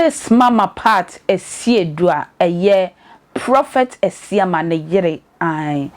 this mama part esie dua eye prophet esie ma ne yere ai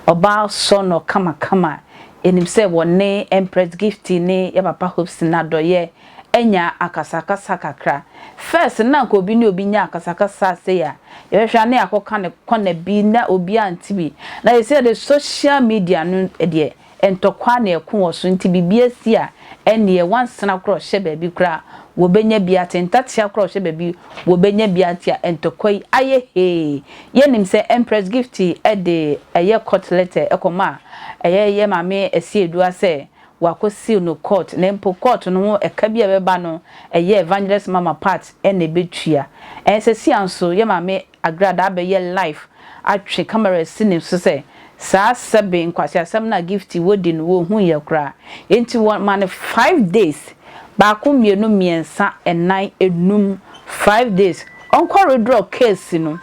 oba son no kama enim se wone Empress Gifty ne ya papa hopes na doye enya akasakasa kakra first na ko obi ne obi nya akasakasa se ya yehwa ne akoka ne kona bi na obi antibi na you say the social media no de entokwa na ekun woso nti bibia si a ene once na kro hye ba bi kra wo benya bia tentatia kro hye ba bi wo benya bia tia entokwa aye he yenim se Empress Gifty de eye court letter ekoma eye mame esiedu se wakosi no court na mpo court no ho eka bia beba no eye evangelist mama part ene betua ensesi anso ye mame Agradaa be ye life atwe camera sinem so se sa sebe nkwasi asem na Gifty wodi no wo hu ye kra enti one man 5 days ba ko mienu miensa enan enum 5 days onko redraw case no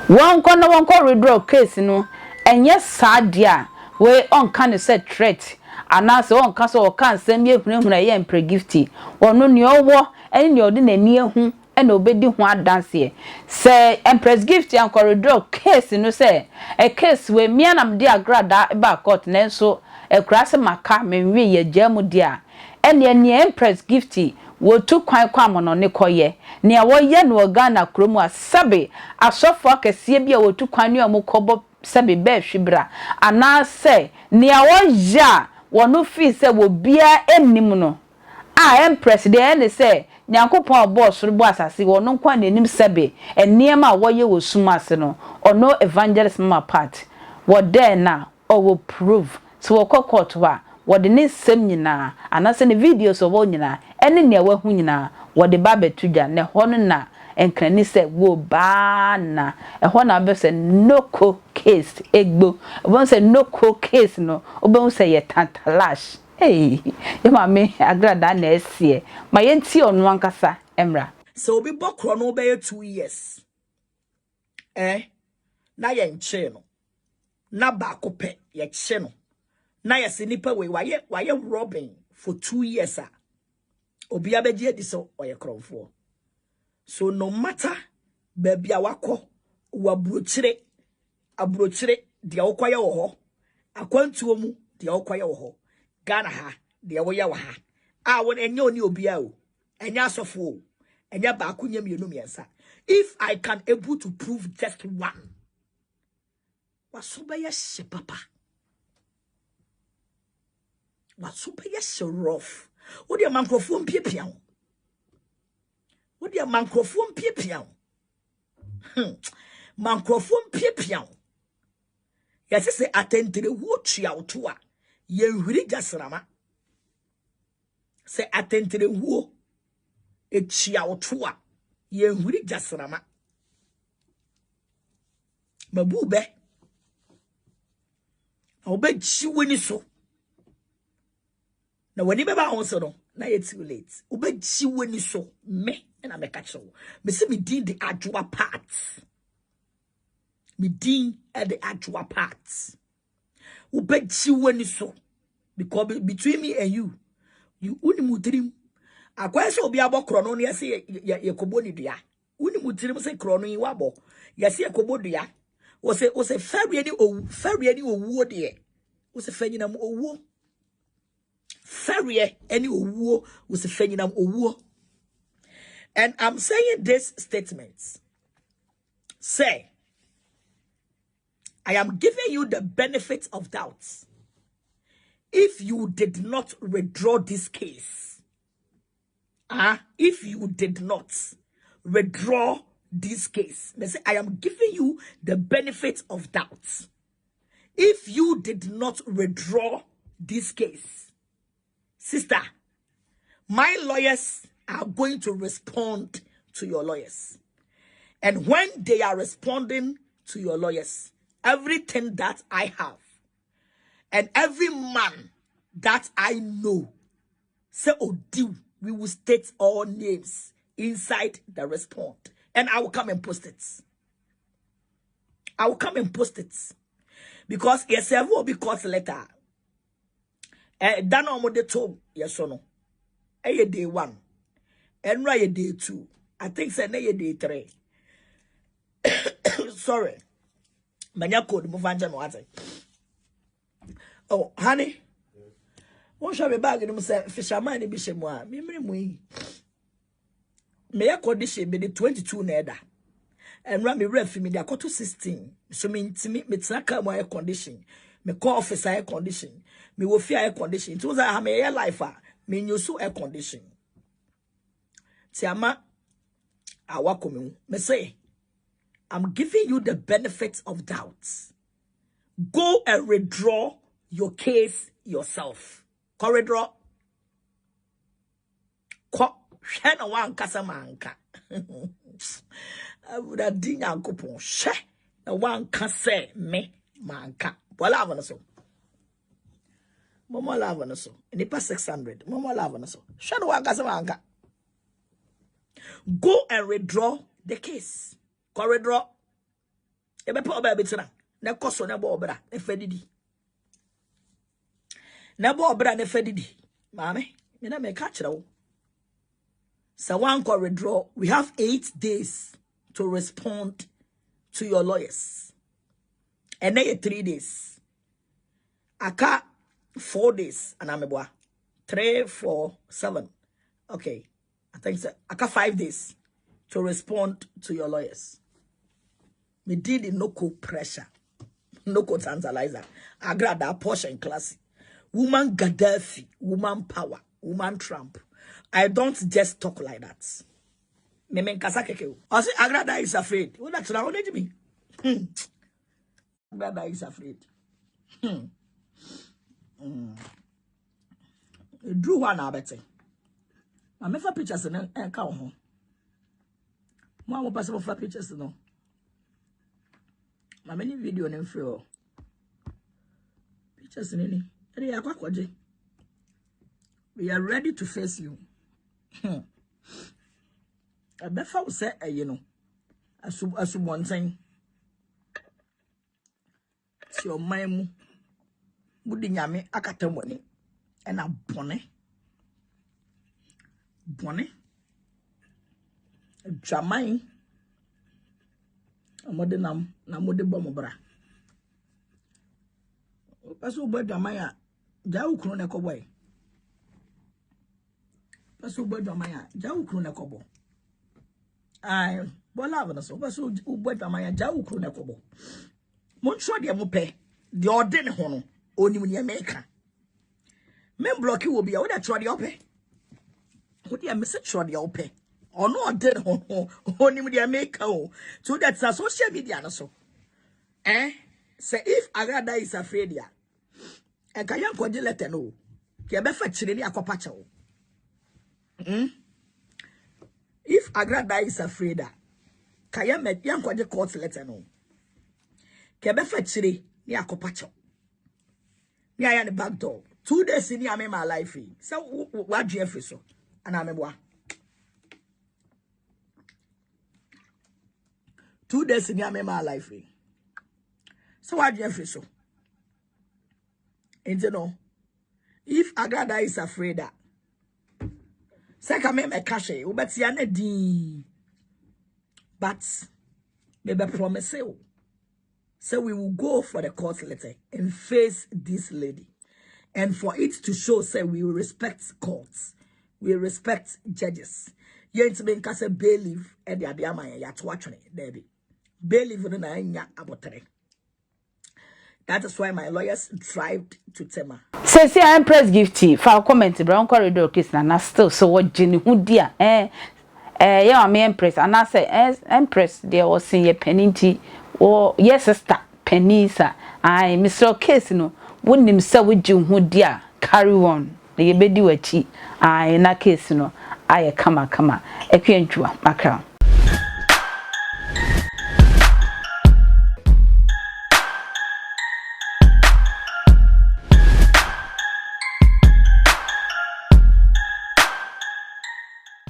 wonko redraw case no enye sadia we onka ne set threat anase onka so oka nsem ye hunahuna ye Empress Gifty ono ne owo ene ne odi na ni ehu ena obedi hu adanse se Empress Gifty an corridor case no se a case we mianam de Agradaa ba court nenso e krase maka menwe ye jamu dia ene Empress Gifty wo tu kwan kwamono ne koye ne wo ye no Ghana kromu asabe asofo akese bia wo tu kwan ne amukobo sabe be hwibra anase ne wo ja wono fi se wo bia enim no Empress de ene se nyankopon boss rubo asase wono nkwa nenim sebe eniema woye wo sumase no ono evangelist mama part wo there na o will prove so wo court wa wo de ne sem nyina anase ne videos obo nyina ene ne wa hu nyina wo de ba betuja ne hono na enkrani se wo ba na ho na be se no case egbo obo se no case no obo se ye tantalash. Hey, you mama Agradaa na esie. Ma yenti onu ankasa emra. So obi bokro no be 2 years. Na ye nche no. Na ba ko pe ye che no. Na ye se nipa we waye robbing for 2 years a. Obi abeje edi so oye kromfo. So no matter baby awakọ wabrochire de okwaye wo ho. Akwantuo mu de okwaye wo ho. Ghana ha de woya wa ha won enye oni obia o enye asofo o enye ba akunya mienu miensa if I can able to prove just one wasoba ye she papa wasoba ye she rough wo de mankrofo mpiepia wo de mankrofo mpiepia mankrofo mpiepia ya se atentere wo tua oto a ye hwiri jasrama se atentere huo echia oto a ye hwiri jasrama mabube obe chiweni so na wani beba ho so no na ye too late obe chiweni so me na me catch so me se me din the adwa parts me din at the adwa parts ubechiweni so because between me and you unimutirim akwese obi abokro no ne se ye koboni dua unimutirim se kro no yi wabo ye se kobodua wo se fare ni owuo de wo se fanyinam owuo fare any owuo wo se fanyinam owuo. And I'm saying this statement say I am giving you the benefit of doubt. If you did not withdraw this case, if you did not withdraw this case, I am giving you the benefit of doubt. If you did not withdraw this case, sister, my lawyers are going to respond to your lawyers. And when they are responding to your lawyers, everything that I have and every man that I know say Odiu, we will state all names inside the response, and I will come and post it. I will come and post it because yes, I will be court letter. Dan omo de to yes or no. Day 1, and right day 2, I think say na ye day 3. Sorry. Manya code move anja no ate. Oh, honey. Won sha me bag no say fisherman ni bi shemu a. Mimri mu yi. Me ya condition be the 22 na eda. And run me ref me the to 16. So me intimi me traka mo air condition. Me call office air condition. Me wo fear air condition. It was a me air life me nyusu air condition. Tiama awakomi. Me say I'm giving you the benefits of doubt. Go and withdraw your case yourself. Corridor. Ko shena wan kasa manka. I would have done a coupon. She na one can say me manka. Wala avana so. Mama lavana so. Nipa 600. Mama lavana so. She na one can say manka. Go and withdraw the case. Corridor. Ebe pa oba betina. Na koso na bo obra. Efedidi. Na bo obra na efedidi. Mame. Me na me catch ra wo. So one can withdraw. We have 8 days to respond to your lawyers. And then 3 days. Aka 4 days. And I'm a 3, 4, 7. Okay. I think so. Aka 5 days to respond to your lawyers. Me did no co pressure. No co tantalizer. Agradaa portion class. Woman Gaddafi. Woman power. Woman Trump. I don't just talk like that. Memen kasakeke. I say Agradaa is afraid. What that's now me. Agradaa is afraid. Drew one abete. I me for pictures and ka ho. Mo am pass for pictures no. Ma many video na free o. Pictures ni. Eri akwakoje. We are ready to face you. I befa wo say you know. Asu bonten. Si o man mu. Budi nyame akatamoni. Ena bone. Bone. Jamai. Amode nam na mode bom bra. Paso bo jamai a ja ukru na koboy. Paso bo jamai a ja ukru na kobo. Ai, bola avana so. Paso bo jamai a ja ukru na kobo. Mon so de mo pe. De ode ne ho no. Onim ne America. Men block you will be a would try the ope. Would you miss it? Try the ope. Or no, dead only with the America. So that's a social media. So, say if Agradaa is afraid, ya, and can you call the letter no? Kiabefa chili aquapacho. If Agradaa is afraid, can you make young call the court letter no? Kiabefa chili ni aquapacho. Me I the back door. 2 days in here, my life. So what do you have so? And I'm a 2 days in here, my life. So what do you have so? And you know, if Agradaa is afraid that, say come me cash, but you are di. But maybe promise you. So we will go for the court letter and face this lady. And for it to show, say, we will respect courts. We respect judges. You ain't been cast a bailiff and the Adiama, ya to watch it, Debbie. Bailiff in a abotre. That is why my lawyers tried to tema. Say, Empress Gifty, for comment, brown corridor kiss, and I still so what Jenny who dear, yeah, me Empress, and I say, Empress, there was in your penny, or yes, sister, penny, sir. I, Mr. Case, no. Wouldn't himself with you who dear carry on the bedi wachi in that case no I come a quentua macra.